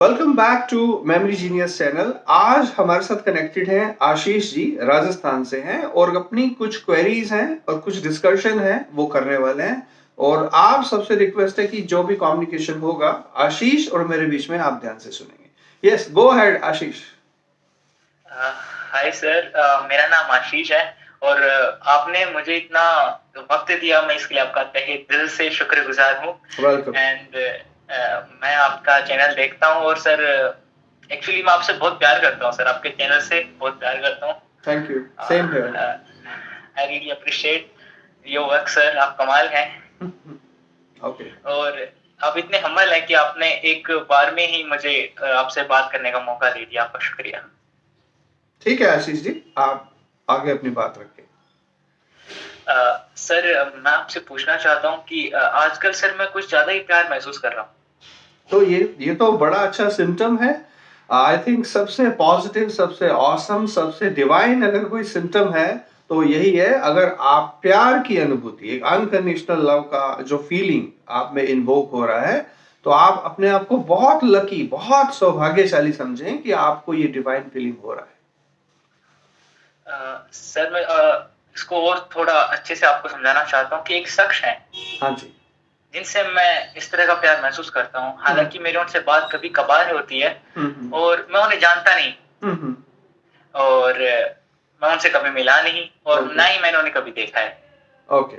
Welcome back to memory genius channel. आज हमारे साथ कनेक्टेड हैं आशीष जी, राजस्थान से हैं और अपनी कुछ क्वेरीज हैं और कुछ डिस्कशन है वो करने वाले हैं। और आप सबसे रिक्वेस्ट है कि जो भी कम्युनिकेशन होगा आशीष और मेरे बीच में आप ध्यान से सुनेंगे। यस, गो अहेड आशीष। हाय सर, मेरा नाम आशीष है और आपने मुझे इतना वक्त दिया, मैं इसके लिए आपका तहे दिल से शुक्रगुजार हूँ। वेलकम। एंड मैं आपका चैनल देखता हूँ और सर एक्चुअली मैं आपसे बहुत प्यार करता हूँ सर, आपके चैनल से बहुत प्यार करता हूँ। Thank you, same here. I really appreciate your work sir, आप कमाल हैं। ओके। और आप इतने हम्बल हैं कि आपने एक बार में ही मुझे आपसे बात करने का मौका दे दिया, आपका शुक्रिया। ठीक है आशीष जी, आप आगे अपनी बात रखें। सर मैं आपसे पूछना चाहता हूँ कि आजकल सर मैं कुछ ज्यादा ही प्यार महसूस कर रहा हूँ। तो ये तो बड़ा अच्छा सिम्टम है। आई थिंक सबसे पॉजिटिव, सबसे ऑसम, सबसे डिवाइन अगर कोई सिम्टम है तो यही है। अगर आप प्यार की अनुभूति, एक अनकंडीशनल लव का जो फीलिंग आप में इन्वोक हो रहा है, तो आप अपने आप को बहुत लकी, बहुत सौभाग्यशाली समझें कि आपको ये डिवाइन फीलिंग हो रहा है। सर मैं इसको और थोड़ा अच्छे से आपको समझाना चाहता हूँ कि एक शख्स है हाँ जी, जिनसे मैं इस तरह का प्यार महसूस करता हूँ, हालांकि मेरी उनसे बात कभी कभार होती है और मैं उन्हें जानता नहीं और मैं उनसे कभी मिला नहीं और ना ही मैंने उन्हें कभी देखा है। ओके।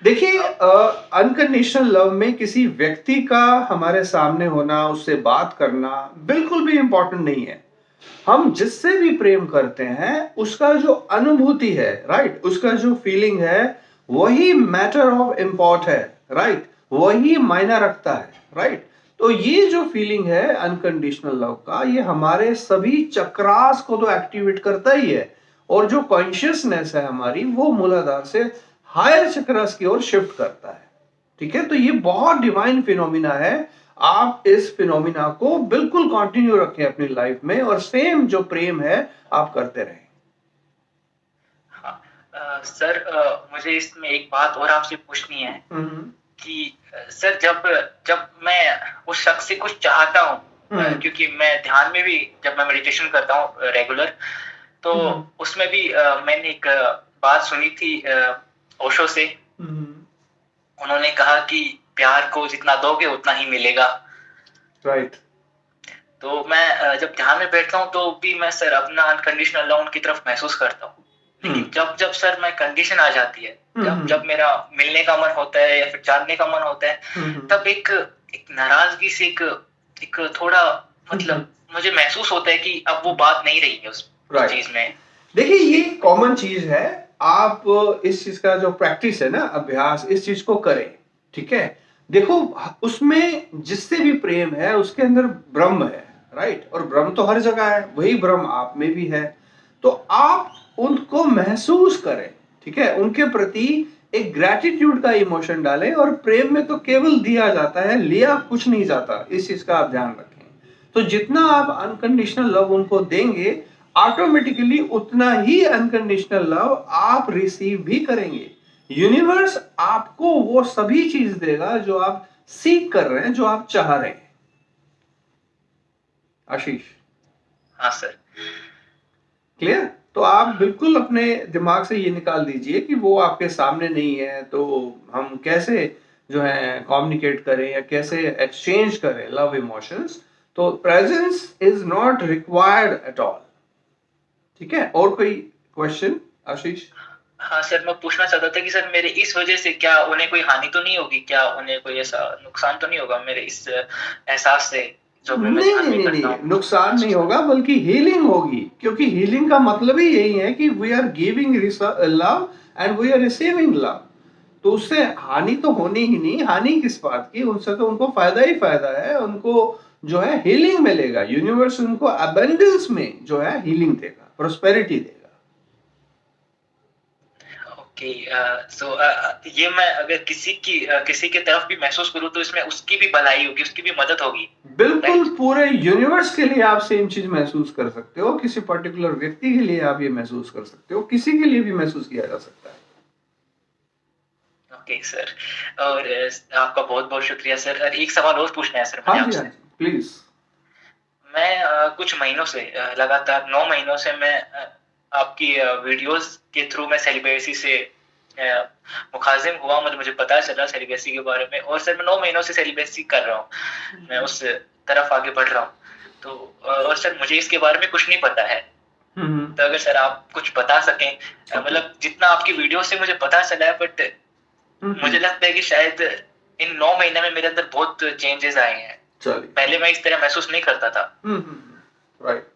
देखिए, अनकंडीशनल लव में किसी व्यक्ति का हमारे सामने होना, उससे बात करना बिल्कुल भी इंपॉर्टेंट नहीं है। हम जिससे भी प्रेम करते हैं उसका जो अनुभूति है, राइट, उसका जो फीलिंग है, वही मैटर ऑफ इम्पोर्ट है, राइट, वही मायना रखता है, राइट। तो ये जो फीलिंग है अनकंडीशनल लव का, ये हमारे सभी चक्रास को तो एक्टिवेट करता ही है और जो कॉन्शियसनेस है हमारी, वो मूलाधार से हायर चक्रास की ओर शिफ्ट करता है। ठीक है, तो ये बहुत डिवाइन फिनोमिना है। आप इस फिनोमिना को बिल्कुल कंटिन्यू रखें अपनी लाइफ में और सेम जो प्रेम है आप करते रहें। हाँ, सर मुझे इसमें एक बात और आपसे पूछनी है कि सर जब मैं उस शख्स से कुछ चाहता हूँ, क्योंकि मैं ध्यान में भी जब मैं मेडिटेशन करता हूँ रेगुलर, तो उसमें भी मैंने एक बात सुनी थी ओशो से। उन्होंने कहा कि प्यार को जितना दोगे उतना ही मिलेगा। राइट। तो मैं जब ध्यान में बैठता हूँ तो भी मैं सर अपना अनकंडीशनल लव उनकी तरफ महसूस करता हूँ, लेकिन जब जब सर मैं कंडीशन आ जाती है, जब मेरा मिलने का मन होता है या फिर जानने का मन होता है, तब एक नाराजगी से एक थोड़ा मतलब मुझे महसूस होता है कि अब वो बात नहीं रही है उस चीज में। देखिए, ये कॉमन चीज है। आप इस चीज का जो प्रैक्टिस है ना, अभ्यास, इस चीज को करें। ठीक है, देखो, उसमें जिससे भी प्रेम है उसके अंदर ब्रह्म है, राइट, और ब्रह्म तो हर जगह है, वही ब्रह्म आप में भी है। तो आप उनको महसूस करें, ठीक है, उनके प्रति एक ग्रेटिट्यूड का इमोशन डालें। और प्रेम में तो केवल दिया जाता है, लिया कुछ नहीं जाता, इस चीज का आप ध्यान रखें। तो जितना आप अनकंडीशनल लव उनको देंगे, ऑटोमेटिकली उतना ही अनकंडीशनल लव आप रिसीव भी करेंगे। यूनिवर्स आपको वो सभी चीज देगा जो आप सीख कर रहे हैं, जो आप चाह रहे हैं। आशीष। हाँ सर। क्लियर? तो आप बिल्कुल अपने दिमाग से ये निकाल दीजिए कि वो आपके सामने नहीं है, तो हम कैसे जो है कम्युनिकेट करें या कैसे एक्सचेंज करें लव इमोशंस। तो presence is not required at all. ठीक है, और कोई क्वेश्चन आशीष? हाँ सर, मैं पूछना चाहता था कि सर मेरे इस वजह से क्या उन्हें कोई हानि तो नहीं होगी, क्या उन्हें कोई ऐसा नुकसान तो नहीं होगा मेरे इस एहसास से जो मैं ध्यान में करता हूँ? नुकसान नहीं होगा, बल्कि हीलिंग होगी, क्योंकि हीलिंग का मतलब ही यही है कि we are giving love and we are receiving love. तो उससे हानि तो होनी ही नहीं। हानि किस बात की? उनसे तो उनको फायदा ही फायदा है। उनको जो है हीलिंग मिलेगा। यूनिवर्स उनको अबंडेंस में जो है हीलिंग देगा, प्रोस्पेरिटी देगा। ओके, सो ये मैं अगर किसी के तरफ भी महसूस करूँ तो इसमें उसकी भी भलाई होगी, उसकी भी मदद होगी। बिल्कुल, पूरे यूनिवर्स के लिए आप सेम चीज महसूस कर सकते हो। किसी पर्टिकुलर व्यक्ति के लिए आप ये महसूस कर सकते हो, किसी के लिए भी महसूस किया जा सकता है। ओके सर, और आपका बहुत बहुत शुक्रिया सर। और एक सवाल और पूछना है सर मुझे हाँ जी, आपसे। हाँ जी, प्लीज। मैं कुछ महीनों से लगातार 9 महीनों से मैं आपकी वीडियोस के थ्रू मैं सेलिबेसी से मुखाजिम हुआ, मुझे पता चला सेलिबेसी के बारे में, और सर मैं 9 महीनों से सेलिबेसी कर रहा हूँ, मैं उस तरफ आगे बढ़ रहा हूँ। तो और सर मुझे इसके बारे में कुछ नहीं पता है, तो अगर सर आप कुछ बता सकें, मतलब जितना आपकी वीडियो से मुझे पता चला है, बट मुझे लगता है कि शायद इन 9 महीने में मेरे अंदर बहुत चेंजेस आए हैं। पहले मैं इस तरह महसूस नहीं करता था। राइट।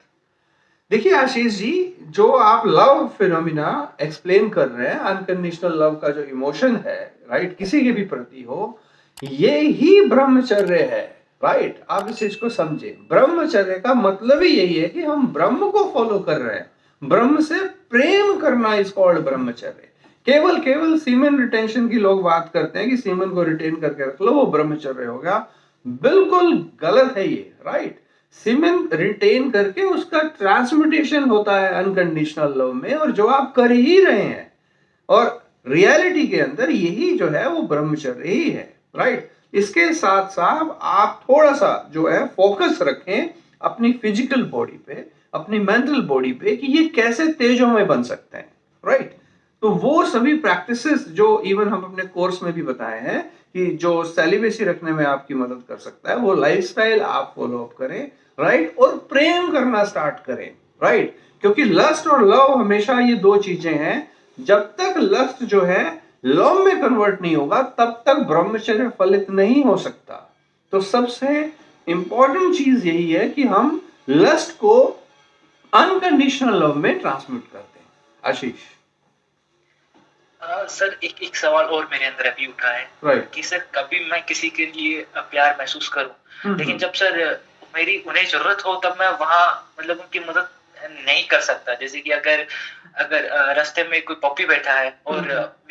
देखिए आशीष जी, जो आप लव फिनोमिना एक्सप्लेन कर रहे हैं, अनकंडीशनल लव का जो इमोशन है, राइट, किसी के भी प्रति हो, ये ही ब्रह्मचर्य है। राइट, आप इस चीज को समझे। ब्रह्मचर्य का मतलब ही यही है कि हम ब्रह्म को फॉलो कर रहे हैं, ब्रह्म से प्रेम करना इज कॉल्ड ब्रह्मचर्य। केवल सीमेन रिटेंशन की लोग बात करते हैं कि सीमेन को रिटेन करके रख लो, वो ब्रह्मचर्य होगा। बिल्कुल गलत है ये। राइट, सीमेन रिटेन करके उसका ट्रांसमिटेशन होता है अनकंडीशनल लव में, और जो आप कर ही रहे हैं, और रियलिटी के अंदर यही जो है वो ब्रह्मचर्य ही है। राइट, इसके साथ साथ आप थोड़ा सा जो है फोकस रखें अपनी फिजिकल बॉडी पे, अपनी मेंटल बॉडी पे, कि ये कैसे तेजोमय बन सकते हैं। राइट, तो वो सभी प्रैक्टिसेस जो इवन हम अपने कोर्स में भी बताए हैं कि जो सेलिबेसी रखने में आपकी मदद कर सकता है, वो लाइफस्टाइल आप फॉलो अप करें। राइट, और प्रेम करना स्टार्ट करें। राइट, क्योंकि लस्ट और लव हमेशा ये दो चीजें हैं, जब तक लस्ट जो है लव में कन्वर्ट नहीं होगा तब तक ब्रह्मचर्य फलित नहीं हो सकता। तो सबसे इंपॉर्टेंट चीज यही है कि हम लस्ट को अनकंडीशनल लव में ट्रांसमिट करते हैं। आशीष सर एक सवाल और मेरे अंदर अभी उठा है कि सर कभी मैं किसी के लिए प्यार महसूस करूं, लेकिन जब सर मेरी उन्हें जरूरत हो तब मैं वहां मतलब उनकी मदद नहीं कर सकता। जैसे कि अगर रास्ते में कोई पॉपी बैठा है और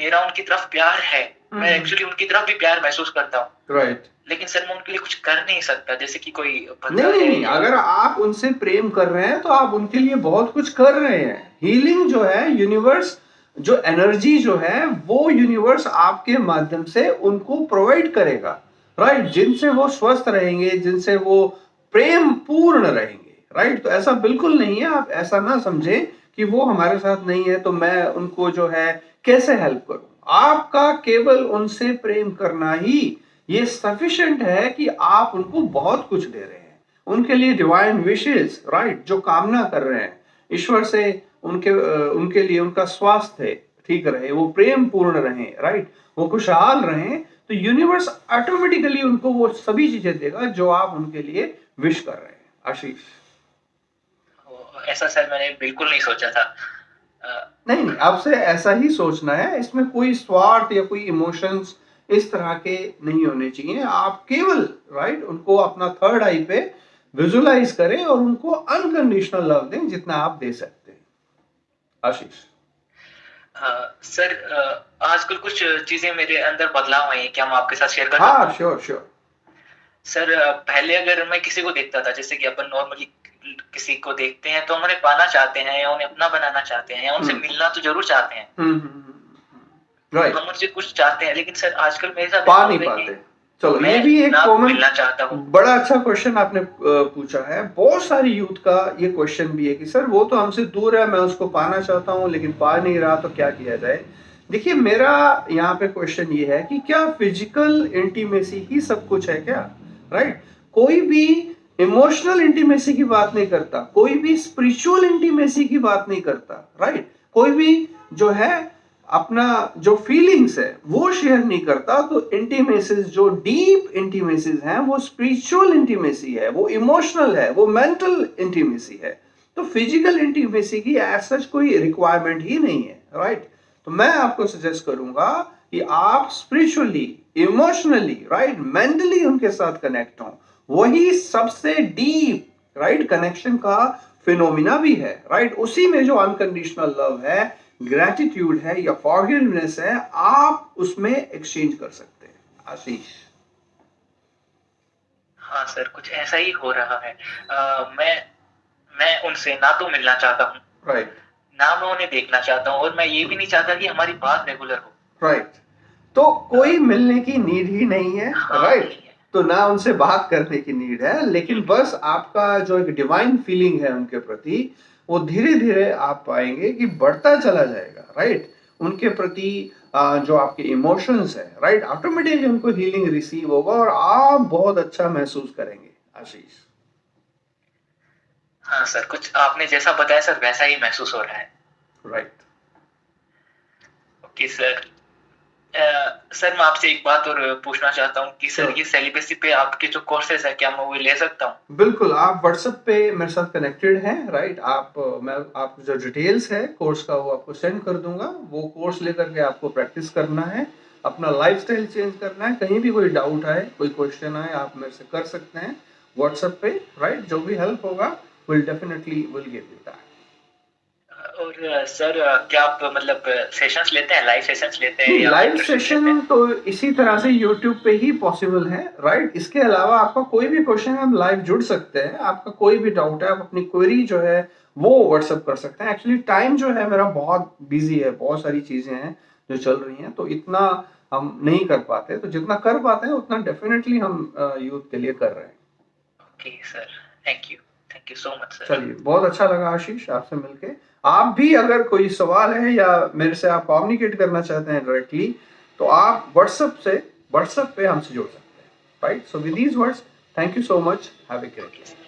मेरा उनकी तरफ प्यार है, मैं एक्चुअली उनकी तरफ भी प्यार महसूस करता हूँ। राइट, लेकिन सर मैं उनके लिए कुछ कर नहीं सकता। जैसे कि कोई नहीं, अगर आप उनसे प्रेम कर रहे हैं तो आप उनके लिए बहुत कुछ कर रहे हैं। हीलिंग जो है, यूनिवर्स जो एनर्जी जो है, वो यूनिवर्स आपके माध्यम से उनको प्रोवाइड करेगा। राइट, जिनसे वो स्वस्थ रहेंगे, जिनसे वो प्रेम पूर्ण रहेंगे। राइट, तो ऐसा बिल्कुल नहीं है, आप ऐसा ना समझें कि वो हमारे साथ नहीं है तो मैं उनको जो है कैसे हेल्प करूं। आपका केवल उनसे प्रेम करना ही ये सफिशिएंट है कि आप उनको बहुत कुछ दे रहे हैं। उनके लिए डिवाइन विशेस, राइट, जो कामना कर रहे हैं ईश्वर से, उनके लिए उनका स्वास्थ्य ठीक रहे, वो प्रेम पूर्ण रहे, राइट, वो खुशहाल रहे, तो यूनिवर्स ऑटोमेटिकली उनको वो सभी चीजें देगा जो आप उनके लिए विश कर रहे हैं। आशीष ऐसा सर मैंने बिल्कुल नहीं सोचा था। नहीं, आपसे ऐसा ही सोचना है, इसमें कोई स्वार्थ या कोई इमोशंस इस तरह के नहीं होने चाहिए। आप केवल राइट उनको अपना थर्ड आई पे विजुलाइज करें और उनको अनकंडीशनल लव दें जितना आप दे सकते हैं। आशीष सर आजकल कुछ चीजें मेरे अंदर बदलाव आई हैं, क्या हम आपके साथ शेयर कर सकते हैं? हाँ, श्योर। सर पहले अगर मैं किसी को देखता था, जैसे कि अपन नॉर्मली किसी को देखते हैं तो हम उन्हें पाना चाहते हैं या उन्हें अपना बनाना चाहते हैं या उनसे मिलना तो जरूर चाहते हैं। राइट, हम उनसे कुछ चाहते हैं, लेकिन सर आजकल मेरे साथ पा नहीं पाते। चलो, ये भी एक कॉमन मिलना चाहता हूँ। बड़ा अच्छा क्वेश्चन आपने पूछा है। बहुत सारी यूथ का ये क्वेश्चन भी है कि सर वो तो हमसे दूर है, मैं उसको पाना चाहता हूँ लेकिन पा नहीं रहा, तो क्या किया जाए। देखिए, मेरा यहाँ पे क्वेश्चन ये है कि क्या फिजिकल इंटीमेसी ही सब कुछ है क्या? राइट, कोई भी इमोशनल इंटीमेसी की बात नहीं करता, कोई भी स्पिरिचुअल इंटीमेसी की बात नहीं करता। राइट, कोई भी जो है अपना जो फीलिंग्स है वो शेयर नहीं करता। तो इंटीमेसीज जो डीप इंटीमेसीज हैं वो स्पिरिचुअल इंटीमेसी है, वो इमोशनल है, वो मेंटल इंटीमेसी है। तो फिजिकल इंटीमेसी की एज सच कोई रिक्वायरमेंट ही नहीं है। राइट, तो मैं आपको सजेस्ट करूंगा कि आप स्पिरिचुअली, इमोशनली, राइट, मेंटली उनके साथ कनेक्ट हो। वही सबसे डीप राइट कनेक्शन का फिनोमिना भी है। राइट, उसी में जो अनकंडीशनल लव है, ग्रेटिट्यूड है या फॉरगिवनेस है, आप उसमें एक्सचेंज कर सकते हैं। आशीष हाँ सर, कुछ ऐसा ही हो रहा है। मैं उनसे ना तो मिलना चाहता हूँ, राइट, ना मैं उन्हें देखना चाहता हूँ, और मैं ये भी नहीं चाहता कि हमारी बात रेगुलर हो। राइट, तो कोई मिलने की नीड ही नहीं है। राइट, तो ना उनसे बात करने की नीड है, लेकिन बस आपका जो एक डिवाइन फीलिंग है उनके प्रति, वो धीरे धीरे आप पाएंगे कि बढ़ता चला जाएगा, राइट। उनके प्रति जो आपके इमोशंस है, राइट, ऑटोमेटिकली उनको हीलिंग रिसीव होगा और आप बहुत अच्छा महसूस करेंगे आशीष। हाँ सर, कुछ आपने जैसा बताया सर वैसा ही महसूस हो रहा है। राइट। Okay sir. सर मैं आपसे एक बात और पूछना चाहता हूँ कि सर ये सेलिबेसी पे आपके जो कोर्सेज है क्या मैं वो ले सकता हूँ? बिल्कुल, आप व्हाट्सएप पे मेरे साथ कनेक्टेड हैं, राइट। मैं आपको जो डिटेल्स है कोर्स का वो आपको सेंड कर दूंगा। वो कोर्स लेकर के आपको प्रैक्टिस करना है, अपना लाइफस्टाइल चेंज करना है। कहीं भी कोई डाउट आए, कोई क्वेश्चन आए, आप मेरे से कर सकते हैं व्हाट्सएप पे, राइट। जो भी हेल्प होगा will definitely give you that. और सर क्या आप मतलब सेशंस लेते हैं, लाइव सेशंस लेते हैं या लाइव मेंटरशिप लेते सेशन हैं? तो इसी तरह से YouTube पे ही पॉसिबल है, राइट। इसके अलावा आपका कोई भी क्वेश्चन है, हम लाइव जुड़ सकते हैं। आपका कोई भी डाउट है, आप अपनी क्वेरी जो है वो व्हाट्सएप कर सकते हैं। एक्चुअली टाइम जो है मेरा बहुत बिजी है, बहुत सारी चीजें हैं जो चल रही हैं, तो इतना हम नहीं कर पाते। तो जितना कर पाते हैं उतना डेफिनेटली हम यूथ के लिए कर रहे हैं। Okay sir, thank you so much sir. चलिए, बहुत अच्छा लगा आशीष आपसे मिलके। आप भी अगर कोई सवाल है या मेरे से आप कम्युनिकेट करना चाहते हैं डायरेक्टली, तो आप व्हाट्सएप पे हमसे जुड़ सकते हैं, right. So with these words, thank you so much, have a great day.